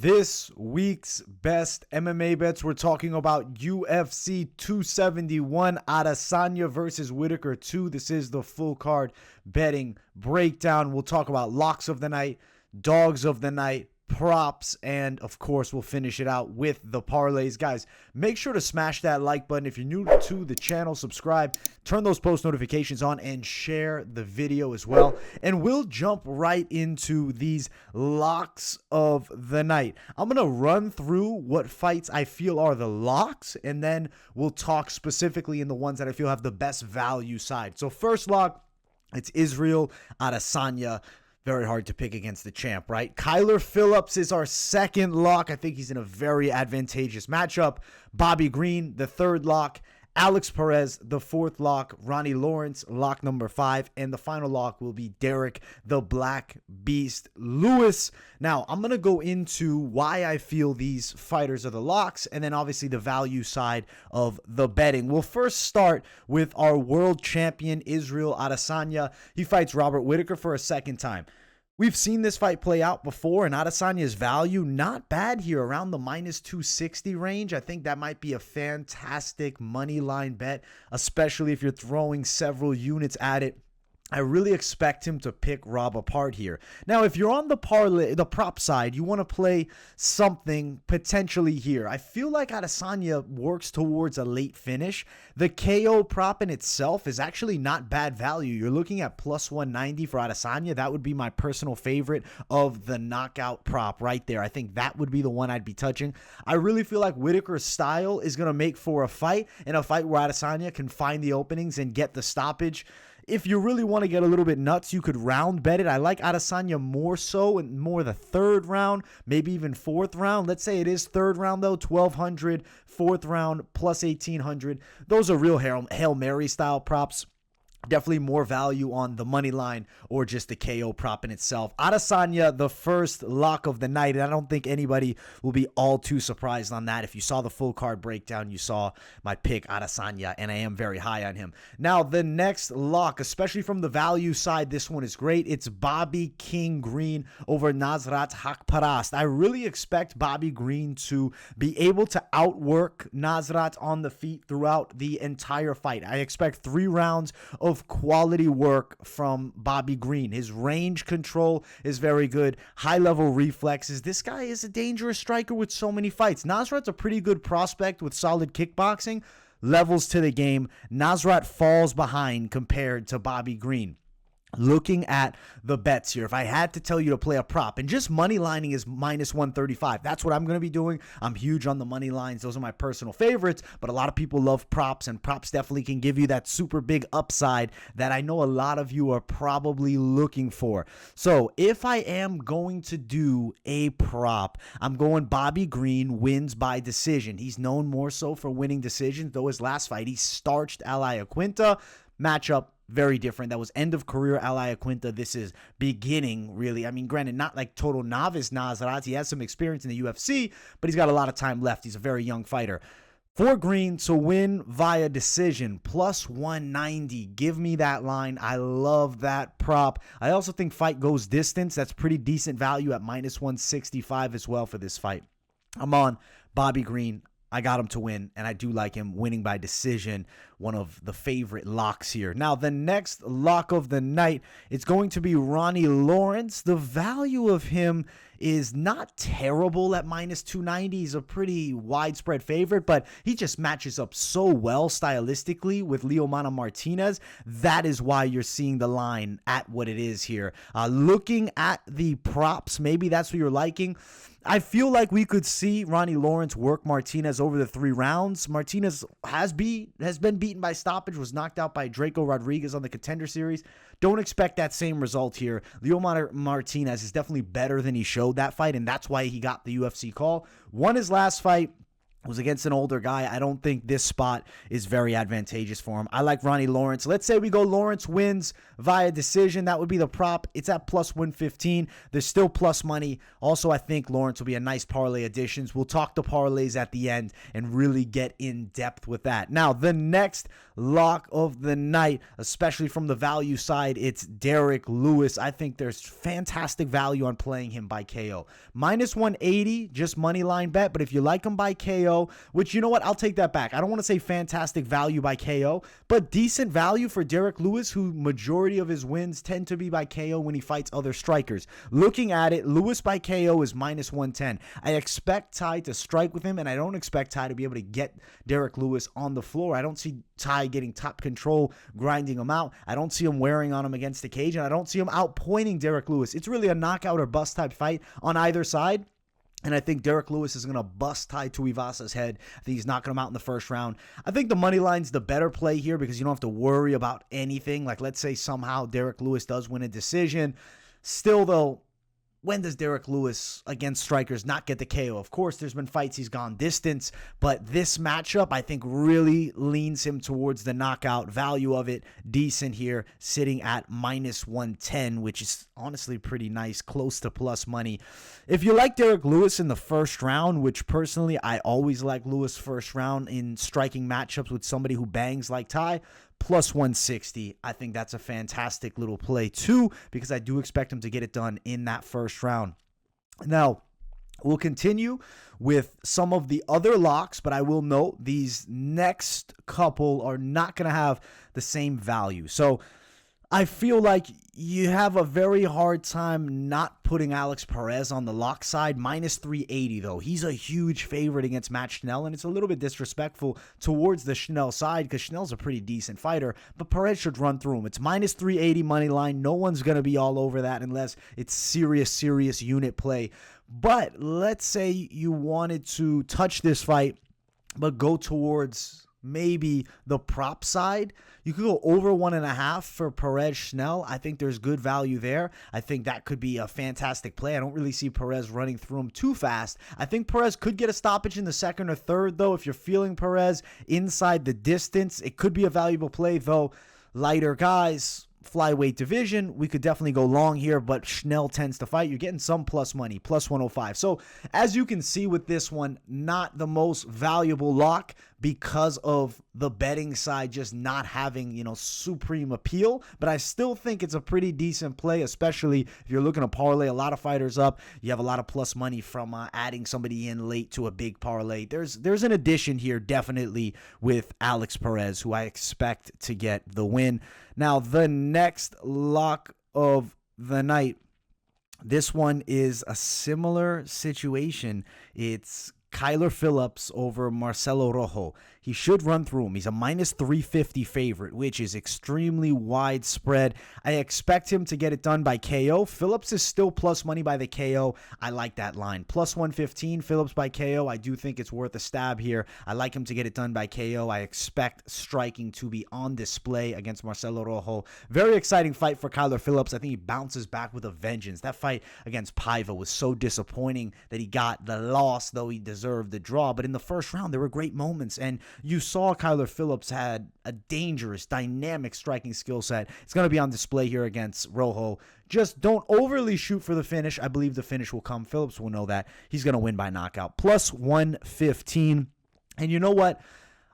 This week's best MMA bets, we're talking about UFC 271, Adesanya versus Whittaker 2. This is the full card betting breakdown. We'll talk about locks of the night, dogs of the night, props, and of course we'll finish it out with the parlays. Guys, make sure to smash that like button. If you're new to the channel, subscribe, turn those post notifications on, and share the video as well. And we'll jump right into these locks of the night. I'm gonna run through what fights I feel are the locks, and then we'll talk specifically in the ones that I feel have the best value side. So first lock, it's Israel Adesanya. Very hard to pick against the champ, right? Kyler Phillips is our second lock. I think he's in a very advantageous matchup. Bobby Green, the third lock. Alex Perez, the fourth lock. Ronnie Lawrence, lock number 5. And the final lock will be Derek the Black Beast Lewis. Now, I'm going to go into why I feel these fighters are the locks, and then obviously the value side of the betting. We'll first start with our world champion, Israel Adesanya. He fights Robert Whittaker for a second time. We've seen this fight play out before, and Adesanya's value, not bad here, around the minus 260 range. I think that might be a fantastic money line bet, especially if you're throwing several units at it. I really expect him to pick Rob apart here. Now, if you're on the parlay, the prop side, you want to play something potentially here. I feel like Adesanya works towards a late finish. The KO prop in itself is actually not bad value. You're looking at plus 190 for Adesanya. That would be my personal favorite of the knockout prop right there. I think that would be the one I'd be touching. I really feel like Whittaker's style is going to make for a fight, and a fight where Adesanya can find the openings and get the stoppage. If you really want to get a little bit nuts, you could round bet it. I like Adesanya more so, and more the third round, maybe even fourth round. Let's say it is third round though, 1,200, fourth round plus 1,800. Those are real Hail Mary style props. Definitely more value on the money line or just the KO prop in itself. Adesanya, the first lock of the night, and I don't think anybody will be all too surprised on that. If you saw the full card breakdown, you saw my pick, Adesanya, and I am very high on him. Now, the next lock, especially from the value side, this one is great. It's Bobby King Green over Nasrat Haqparast. I really expect Bobby Green to be able to outwork Nasrat on the feet throughout the entire fight. I expect 3 rounds of quality work from Bobby Green. His range control is very good. High level reflexes. This guy is a dangerous striker with so many fights. Nasrat's a pretty good prospect with solid kickboxing. Levels to the game. Nasrat falls behind compared to Bobby Green. Looking at the bets here, if I had to tell you to play a prop, and just money lining is minus 135, that's what I'm going to be doing. I'm huge on the money lines. Those are my personal favorites, but a lot of people love props, and props definitely can give you that super big upside that I know a lot of you are probably looking for. So if I am going to do a prop, I'm going Bobby Green wins by decision. He's known more so for winning decisions, though his last fight, he starched Ally Aquinta. Matchup, very different. That was end of career Ally Aquinta. This is beginning, really. I mean, granted, not like total novice Nasrat. He has some experience in the UFC, but he's got a lot of time left. He's a very young fighter. For Green to win via decision, plus 190. Give me that line. I love that prop. I also think fight goes distance. That's pretty decent value at minus 165 as well for this fight. I'm on Bobby Green. I got him to win, and I do like him winning by decision, one of the favorite locks here. Now, the next lock of the night, it's going to be Ronnie Lawrence. The value of him is not terrible at minus 290. He's a pretty widespread favorite, but he just matches up so well stylistically with Leomana Martinez. That is why you're seeing the line at what it is here. Looking at the props, maybe that's what you're liking. I feel like we could see Ronnie Lawrence work Martinez over the 3 rounds. Martinez has been beaten by stoppage, was knocked out by Draco Rodriguez on the Contender Series. Don't expect that same result here. Leomar Martinez is definitely better than he showed that fight, and that's why he got the UFC call. Won his last fight. was against an older guy. I don't think this spot is very advantageous for him. I like Ronnie Lawrence. Let's say we go Lawrence wins via decision. That would be the prop. It's at plus 115. There's still plus money. Also, I think Lawrence will be a nice parlay additions. We'll talk the parlays at the end and really get in depth with that. Now, the next lock of the night, especially from the value side, it's Derek Lewis. I think there's fantastic value on playing him by KO. Minus 180, just money line bet. But if you like him by KO, which, you know what, I'll take that back. I don't want to say fantastic value by KO, but decent value for Derek Lewis, who majority of his wins tend to be by KO when he fights other strikers. Looking at it, Lewis by KO is minus 110. I expect Ty to strike with him, and I don't expect Ty to be able to get Derek Lewis on the floor. I don't see Ty getting top control, grinding him out. I don't see him wearing on him against the cage, and I don't see him outpointing Derek Lewis. It's really a knockout or bust type fight on either side. And I think Derek Lewis is going to bust Tai Tuivasa's head. I think he's knocking him out in the first round. I think the money line's the better play here because you don't have to worry about anything. Like, let's say somehow Derek Lewis does win a decision. Still, though, when does Derek Lewis against strikers not get the KO? Of course, there's been fights he's gone distance, but this matchup, I think, really leans him towards the knockout. Value of it, decent here, sitting at minus 110, which is honestly pretty nice, close to plus money. If you like Derek Lewis in the first round, which personally I always like Lewis first round in striking matchups with somebody who bangs like Ty, plus 160. I think that's a fantastic little play too, because I do expect him to get it done in that first round. Now, we'll continue with some of the other locks, but I will note these next couple are not going to have the same value. So I feel like you have a very hard time not putting Alex Perez on the lock side. Minus 380, though. He's a huge favorite against Matt Schnell, and it's a little bit disrespectful towards the Schnell side because Schnell's a pretty decent fighter, but Perez should run through him. It's minus 380 money line. No one's going to be all over that unless it's serious unit play. But let's say you wanted to touch this fight, but go towards maybe the prop side. You could go over 1.5 for Perez Schnell. I think there's good value there. I think that could be a fantastic play. I don't really see Perez running through him too fast. I think Perez could get a stoppage in the second or third, though. If you're feeling Perez inside the distance, it could be a valuable play, though. Lighter guys, flyweight division, we could definitely go long here, but Schnell tends to fight. You're getting some plus money, plus 105. So as you can see with this one, not the most valuable lock because of the betting side just not having, supreme appeal. But I still think it's a pretty decent play, especially if you're looking to parlay a lot of fighters up. You have a lot of plus money from adding somebody in late to a big parlay. There's an addition here definitely with Alex Perez, who I expect to get the win. Now, the next lock of the night, this one is a similar situation. It's Kyler Phillips over Marcelo Rojo. He should run through him. He's a minus 350 favorite, which is extremely widespread. I expect him to get it done by KO. Phillips is still plus money by the KO. I like that line. Plus 115, Phillips by KO. I do think it's worth a stab here. I like him to get it done by KO. I expect striking to be on display against Marcelo Rojo. Very exciting fight for Kyler Phillips. I think he bounces back with a vengeance. That fight against Paiva was so disappointing that he got the loss, though he deserved the draw. But in the first round, there were great moments, and you saw Kyler Phillips had a dangerous, dynamic striking skill set. It's going to be on display here against Rojo. Just don't overly shoot for the finish. I believe the finish will come. Phillips will know that. He's going to win by knockout. Plus 115. And you know what?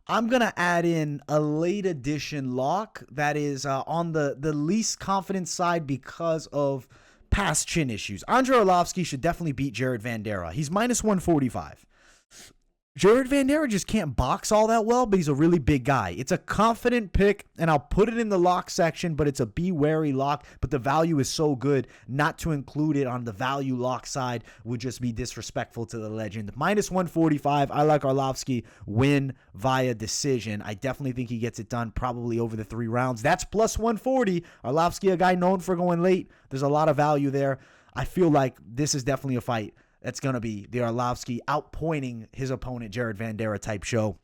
I'm going to add in a late edition lock that is on the least confident side because of past chin issues. Andrei Arlovski should definitely beat Jared Vanderaa. He's minus 145. Jared Vanderaa just can't box all that well, but he's a really big guy. It's a confident pick, and I'll put it in the lock section, but it's a be wary lock, but the value is so good, not to include it on the value lock side would just be disrespectful to the legend. Minus 145, I like Arlovski, win via decision. I definitely think he gets it done probably over the 3 rounds. That's plus 140. Arlovski, a guy known for going late. There's a lot of value there. I feel like this is definitely a fight that's going to be the Arlovski outpointing his opponent, Jared Vanderaa type show.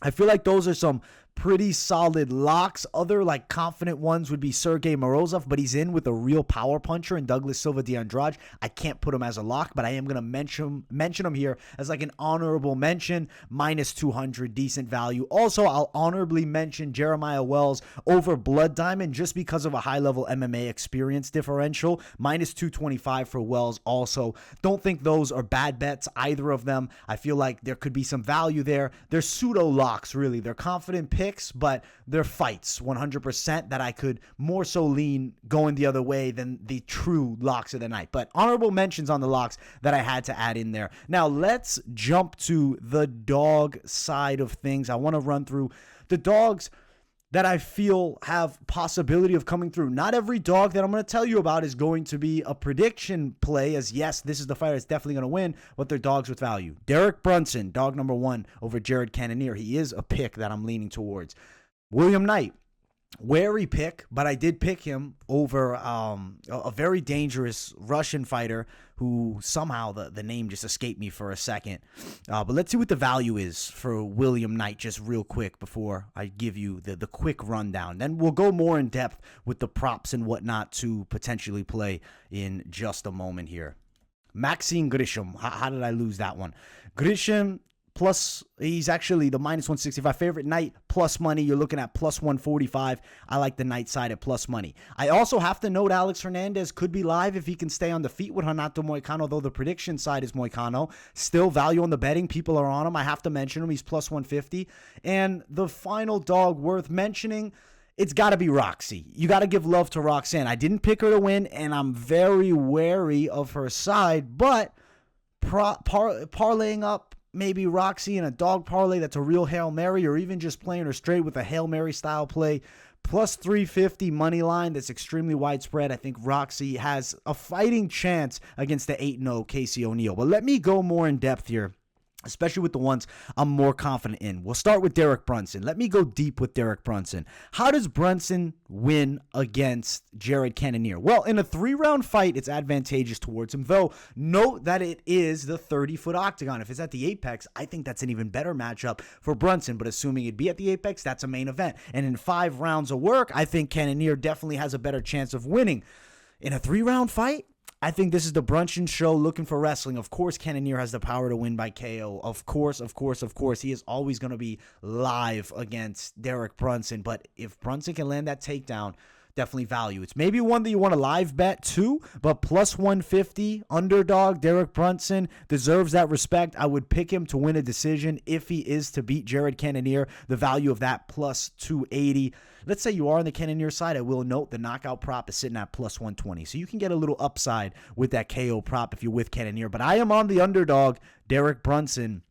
I feel like those are some pretty solid locks. Other like confident ones would be Sergey Morozov, but he's in with a real power puncher in Douglas Silva de Andrade. I can't put him as a lock, but I am going to mention him here as like an honorable mention, minus 200, decent value. Also, I'll honorably mention Jeremiah Wells over Blood Diamond just because of a high-level MMA experience differential, minus 225 for Wells also. Don't think those are bad bets, either of them. I feel like there could be some value there. They're pseudo locks, really. They're confident picks, but they're fights 100% that I could more so lean going the other way than the true locks of the night. But honorable mentions on the locks that I had to add in there. Now let's jump to the dog side of things. I want to run through the dogs that I feel have possibility of coming through. Not every dog that I'm going to tell you about is going to be a prediction play, as yes, this is the fighter that's definitely going to win, but they're dogs with value. Derek Brunson, dog number 1 over Jared Cannonier. He is a pick that I'm leaning towards. William Knight, wary pick, but I did pick him over a very dangerous Russian fighter who somehow the name just escaped me for a second. But let's see what the value is for William Knight just real quick before I give you the quick rundown. Then we'll go more in depth with the props and whatnot to potentially play in just a moment here. Maxime Grisham. How did I lose that one? Grisham, plus, he's actually the minus 165 favorite. Knight plus money, you're looking at plus 145. I like the Knight side at plus money. I also have to note Alex Hernandez could be live if he can stay on the feet with Renato Moicano, though the prediction side is Moicano. Still value on the betting. People are on him. I have to mention him. He's plus 150. And the final dog worth mentioning, it's got to be Roxy. You got to give love to Roxanne. I didn't pick her to win, and I'm very wary of her side, but parlaying up maybe Roxy in a dog parlay that's a real Hail Mary, or even just playing her straight with a Hail Mary style play, plus 350 money line that's extremely widespread. I think Roxy has a fighting chance against the 8-0 Casey O'Neill. But let me go more in depth here, especially with the ones I'm more confident in. We'll start with Derek Brunson. Let me go deep with Derek Brunson. How does Brunson win against Jared Cannonier? Well, in a 3-round fight, it's advantageous towards him, though note that it is the 30-foot octagon. If it's at the Apex, I think that's an even better matchup for Brunson, but assuming it'd be at the Apex, that's a main event. And in 5 rounds of work, I think Cannonier definitely has a better chance of winning. In a 3-round fight, I think this is the Brunson show looking for wrestling. Of course, Cannonier has the power to win by KO. Of course. He is always going to be live against Derek Brunson. But if Brunson can land that takedown, definitely value. It's maybe one that you want to live bet too, but plus 150, underdog, Derek Brunson deserves that respect. I would pick him to win a decision if he is to beat Jared Cannonier. The value of that plus 280. Let's say you are on the Cannonier side. I will note the knockout prop is sitting at plus 120. So you can get a little upside with that KO prop if you're with Cannonier. But I am on the underdog, Derek Brunson.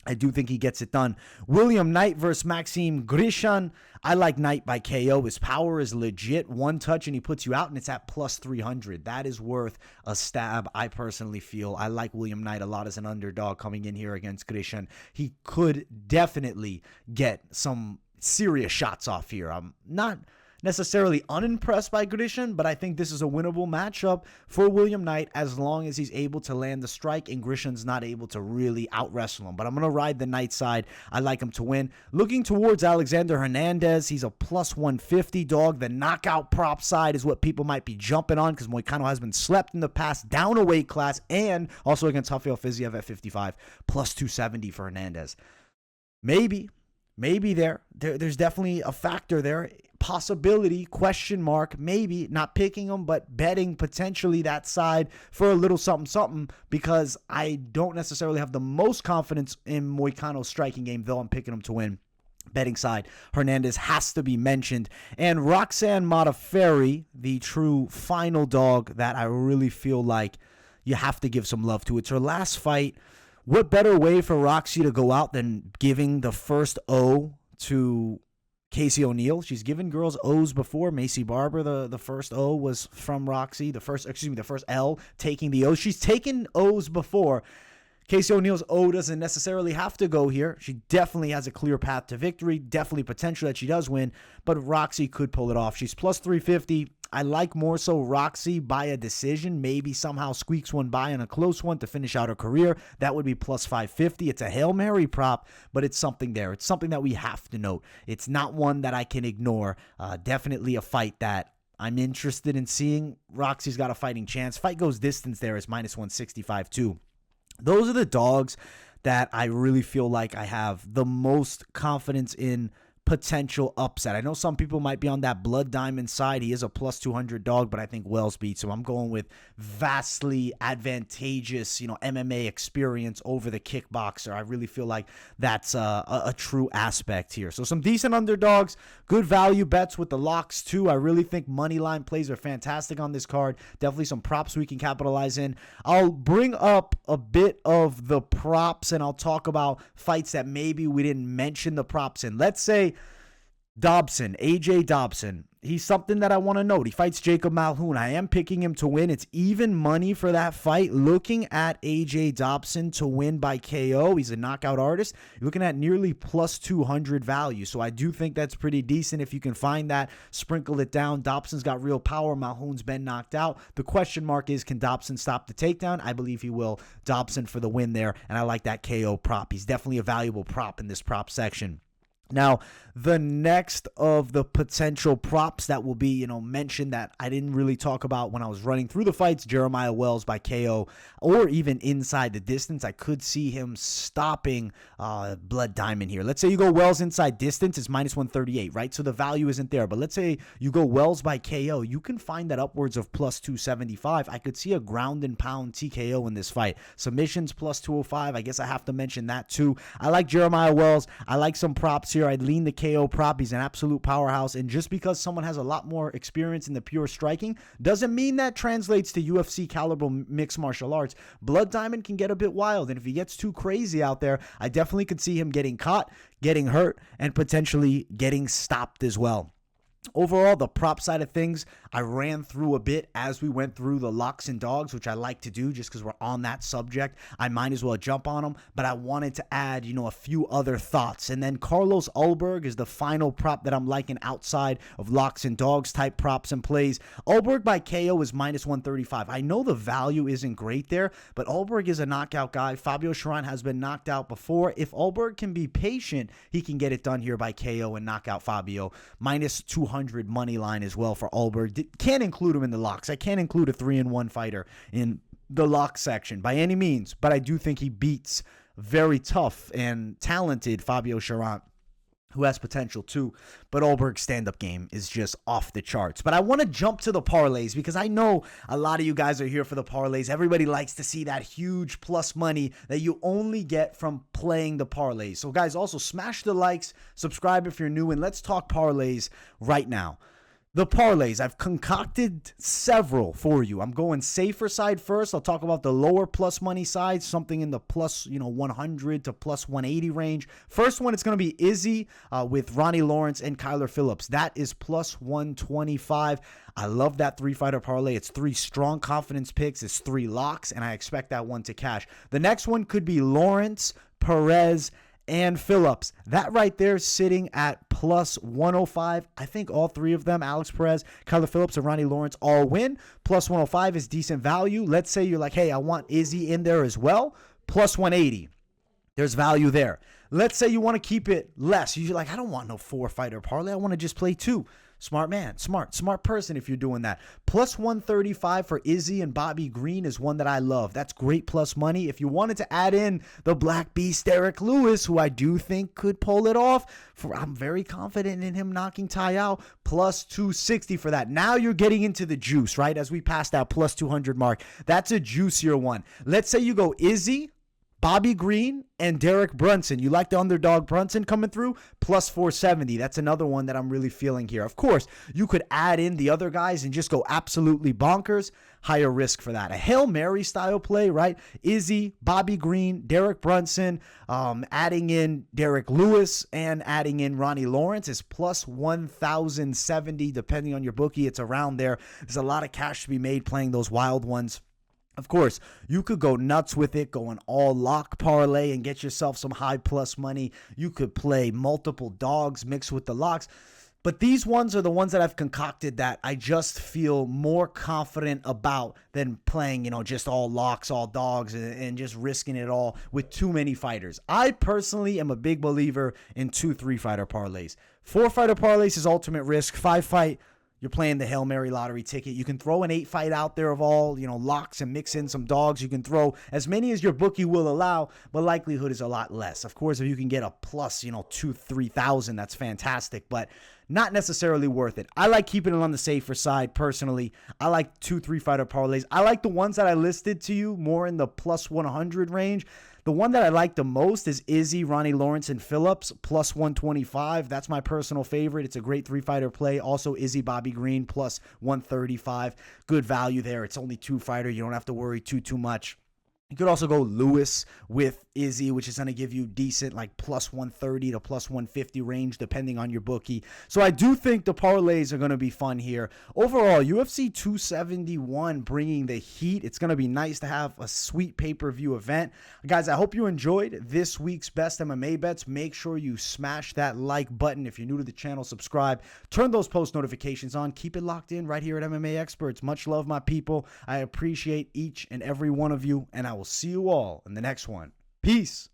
I do think he gets it done. William Knight versus Maxime Grisham. I like Knight by KO. His power is legit. One touch and he puts you out, and it's at plus 300. That is worth a stab, I personally feel. I like William Knight a lot as an underdog coming in here against Grisham. He could definitely get some serious shots off here. I'm not necessarily unimpressed by Grisham, but I think this is a winnable matchup for William Knight as long as he's able to land the strike and Grisham's not able to really out-wrestle him. But I'm going to ride the Knight side. I like him to win. Looking towards Alexander Hernandez, he's a plus 150 dog. The knockout prop side is what people might be jumping on because Moicano has been slept in the past, down a weight class, and also against Rafael Fiziev at 55, plus 270 for Hernandez. Maybe there's definitely a factor there. Possibility, question mark, maybe not picking them, but betting potentially that side for a little something because I don't necessarily have the most confidence in Moicano's striking game, though I'm picking him to win. Betting side, Hernandez has to be mentioned. And Roxanne Modafferi, the true final dog that I really feel like you have to give some love to. It's her last fight. What better way for Roxy to go out than giving the first O to Casey O'Neill? She's given girls O's before. Macy Barber, the first O was from Roxy. The first L, taking the O. She's taken O's before. Casey O'Neill's O doesn't necessarily have to go here. She definitely has a clear path to victory. Definitely potential that she does win, but Roxy could pull it off. She's plus 350. I like more so Roxy by a decision, maybe somehow squeaks one by in a close one to finish out her career. That would be plus 550. It's a Hail Mary prop, but it's something there. It's something that we have to note. It's not one that I can ignore. Definitely a fight that I'm interested in seeing. Roxy's got a fighting chance. Fight goes distance there is minus 165 too. Those are the dogs that I really feel like I have the most confidence in potential upset. I know some people might be on that Blood Diamond side. He is a plus 200 dog, but I think Wells beats him. I'm going with vastly advantageous, MMA experience over the kickboxer. I really feel like that's a true aspect here. So some decent underdogs, good value bets with the locks too. I really think money line plays are fantastic on this card. Definitely some props we can capitalize in. I'll bring up a bit of the props and I'll talk about fights that maybe we didn't mention the props in. Let's say Dobson, AJ Dobson. He's something that I want to note. He fights Jacob Malhoun. I am picking him to win. It's even money for that fight. Looking at AJ Dobson to win by KO. He's a knockout artist. You're looking at nearly plus 200 value. So I do think that's pretty decent. If you can find that, sprinkle it down. Dobson's got real power. Malhoun's been knocked out. The question mark is, can Dobson stop the takedown? I believe he will. Dobson for the win there. And I like that KO prop. He's definitely a valuable prop in this prop section. Now, the next of the potential props that will be, mentioned that I didn't really talk about when I was running through the fights, Jeremiah Wells by KO, or even inside the distance. I could see him stopping Blood Diamond here. Let's say you go Wells inside distance, it's minus 138, right? So the value isn't there. But let's say you go Wells by KO, you can find that upwards of plus 275. I could see a ground and pound TKO in this fight. Submissions plus 205. I guess I have to mention that too. I like Jeremiah Wells. I like some props here. I'd lean the KO prop. He's an absolute powerhouse. And just because someone has a lot more experience in the pure striking doesn't mean that translates to UFC caliber mixed martial arts. Blood Diamond can get a bit wild. And if he gets too crazy out there, I definitely could see him getting caught, getting hurt, and potentially getting stopped as well. Overall, the prop side of things, I ran through a bit as we went through the locks and dogs, which I like to do just because we're on that subject. I might as well jump on them, but I wanted to add, a few other thoughts. And then Carlos Ulberg is the final prop that I'm liking outside of locks and dogs type props and plays. Ulberg by KO is minus 135. I know the value isn't great there, but Ulberg is a knockout guy. Fabio Sharan has been knocked out before. If Ulberg can be patient, he can get it done here by KO and knock out Fabio. Minus 200 money line as well for Ulberg. Can't include him in the locks. I can't include a 3-1 fighter in the lock section by any means, but I do think he beats very tough and talented Fabio Sharan, who has potential too, but Ulberg's stand-up game is just off the charts. But I want to jump to the parlays because I know a lot of you guys are here for the parlays. Everybody likes to see that huge plus money that you only get from playing the parlays. So guys, also smash the likes, subscribe if you're new, and let's talk parlays right now. The parlays, I've concocted several for you. I'm going safer side first. I'll talk about the lower plus money side, something in the plus 100 to plus 180 range. First one, it's going to be Izzy with Ronnie Lawrence and Kyler Phillips. That is plus 125. I love that 3-fighter parlay. It's 3 strong confidence picks. It's 3 locks, and I expect that one to cash. The next one could be Lawrence, Perez, and Phillips. That right there sitting at plus 105. I think all 3 of them, Alex Perez, Kyler Phillips, and Ronnie Lawrence, all win. Plus 105 is decent value. Let's say you're like, hey, I want Izzy in there as well. Plus 180. There's value there. Let's say you want to keep it less. You're like, I don't want no 4-fighter parlay. I want to just play 2. Smart man, smart person if you're doing that. Plus 135 for Izzy and Bobby Green is one that I love. That's great plus money. If you wanted to add in the Black Beast Derek Lewis, who I do think could pull it off, I'm very confident in him knocking Ty out, plus 260 for that. Now you're getting into the juice, right? As we pass that plus 200 mark. That's a juicier one. Let's say you go Izzy, Bobby Green, and Derek Brunson. You like the underdog Brunson coming through? Plus 470. That's another one that I'm really feeling here. Of course, you could add in the other guys and just go absolutely bonkers. Higher risk for that. A Hail Mary style play, right? Izzy, Bobby Green, Derek Brunson, adding in Derek Lewis and adding in Ronnie Lawrence is plus 1,070. Depending on your bookie, it's around there. There's a lot of cash to be made playing those wild ones. Of course, you could go nuts with it, go an all lock parlay and get yourself some high plus money. You could play multiple dogs mixed with the locks. But these ones are the ones that I've concocted that I just feel more confident about than playing, just all locks, all dogs, and just risking it all with too many fighters. I personally am a big believer in 2-3 fighter parlays. 4 fighter parlays is ultimate risk. 5 fight, you're playing the Hail Mary lottery ticket. You can throw an 8 fight out there of all, locks and mix in some dogs. You can throw as many as your bookie will allow, but likelihood is a lot less. Of course, if you can get a plus, 2,000-3,000, that's fantastic, but not necessarily worth it. I like keeping it on the safer side personally. I like 2-3 fighter parlays. I like the ones that I listed to you more in the plus 100 range. The one that I like the most is Izzy, Ronnie Lawrence, and Phillips, plus 125. That's my personal favorite. It's a great 3-fighter play. Also, Izzy, Bobby Green, plus 135. Good value there. It's only 2-fighter. You don't have to worry too much. You could also go Lewis with Izzy, which is going to give you decent like plus 130 to plus 150 range depending on your bookie. So I do think the parlays are going to be fun here. Overall, UFC 271 bringing the heat. It's going to be nice to have a sweet pay-per-view event. Guys, I hope you enjoyed this week's best MMA bets. Make sure you smash that like button. If you're new to the channel, subscribe. Turn those post notifications on. Keep it locked in right here at MMA Experts. Much love, my people. I appreciate each and every one of you, and I will see you all in the next one. Peace.